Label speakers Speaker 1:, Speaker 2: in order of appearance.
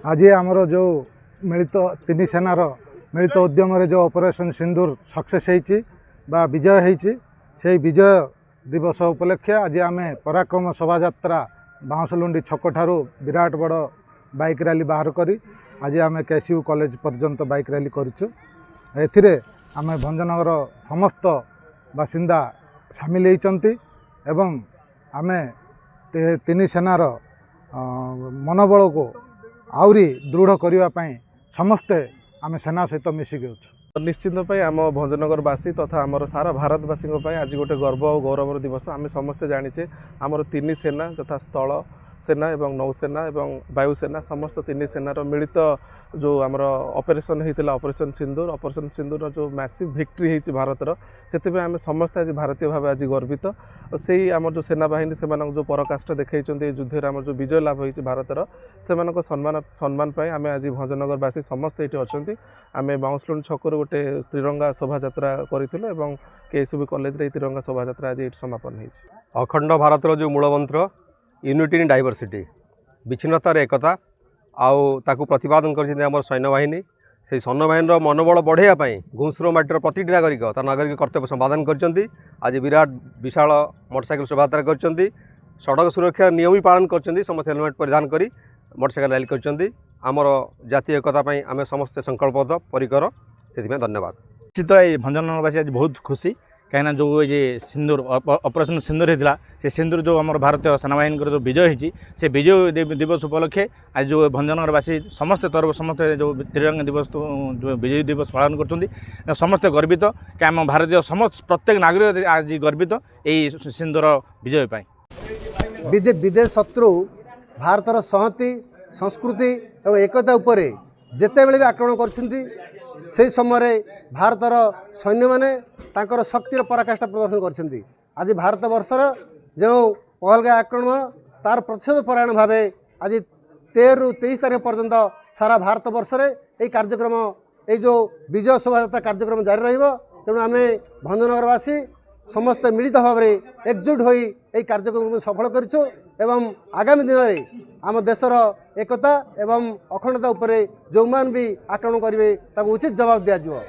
Speaker 1: आज आमर जो मिलित तीन सेनार मिलित उद्यम जो ऑपरेशन सिंदूर सक्सेस बा विजय होती से विजय दिवस उपलक्षे आज आम पराक्रम शोभा यात्रा बाउंसलुंडी छक ठारू विराट बड़ बाइक रैली बाहर करी आज आम केसीयू कॉलेज पर्यंत बाइक रैली करूँ। एथिरे आम भंजनगर समस्त बासिंदा सामिल होती एवं आम तीन सेनार मनोबल को आउरी दृढ़ करने समस्ते आम सेना सहित मिसिकी अच्छु।
Speaker 2: निश्चित आम भंजनगरवासी तथा आमर सारा भारतवासी आज गोटे गर्व और गौरवर दिवस आम समस्ते जाचे आमर तीन सेना तथा स्थल सेना एवं नौसेना एवं वायुसेना समस्त तीन सेनार मिलित जो आमर ऑपरेशन होता ऑपरेशन सिंदूर जो मैसिव विक्ट्री होती भारतर से आम समस्त आज भारतीय भाव आज गर्वित से ही आम जो सेना बाहिनी से जो पराकाष्ठा देखते युद्ध आम जो विजय लाभ होती भारतर से सम्मान आम आज भंजनगरवासी समस्त ये अच्छा आम बाउंसलुंड छक गोटे तिरंगा शोभा यात्रा करूँ केसीबी कॉलेज रे तिरंगा शोभा यात्रा आज समापन हो।
Speaker 3: अखंड भारतर जो मूलमंत्र यूनिटी इन डाइवर्सिटी विच्छिन्नतार एकता आउ ताकू प्रतिपादन कर सैन्य बाहिनी से सैन्य बाहिनी मनोबल बढ़ावाई घुंसुर माटीर प्रतिटी नागरिक नागरिक कर्तव्य संपादन कर आज विराट विशाल मोटरसाइकेल शोभा कर सड़क सुरक्षा नियम भी पालन कर समस्त हेलमेट परिधान कर मोटरसाइकेल रैली कर आमर जातीय एकता आम समस्ते संकल्पबद्ध परिकर से धन्यवाद।
Speaker 4: निश्चित भंजनगरवासी आज बहुत खुशी कहीं जो ये सिंदूर ऑपरेशन सिंदूर होता से सिंदूर जो आम भारतीय सेना बाहिनी जो विजय होती से विजय दिवस उपलक्षे आज जो भंजनगरवासी समस्त तरफ समस्त जो तिरंगा दिवस जो विजय दिवस पालन कर समस्ते गर्वित कि आम भारतीय समस्त प्रत्येक नागरिक आज गर्वित यही सिंदूर विजय पाई।
Speaker 5: विदेश शत्रु भारतर संहति संस्कृति और एकता उपरे जेते बेले भी आक्रमण कर समय भारतर सैन्य माने तांकर शक्तिर पराकाष्ठा प्रदर्शन करछन्ती। आज भारत वर्षर जो पहलगाम आक्रमण तार प्रतिशोध परायण भाव आज 13 ରୁ 23 तारीख पर्यंत सारा भारत वर्ष में कार्यक्रम ये जो विजय शोभा यात्रा कार्यक्रम जारी रहिबो। तेणु आम भंजनगरवासी समस्त मिलित भाव में एकजुट होई ये कार्यक्रम सफल करिछु एवं आगामी दिन में आम देशर एकता एवं अखंडता उपरे जो मान भी आक्रमण करेंगे उचित जवाब दिया।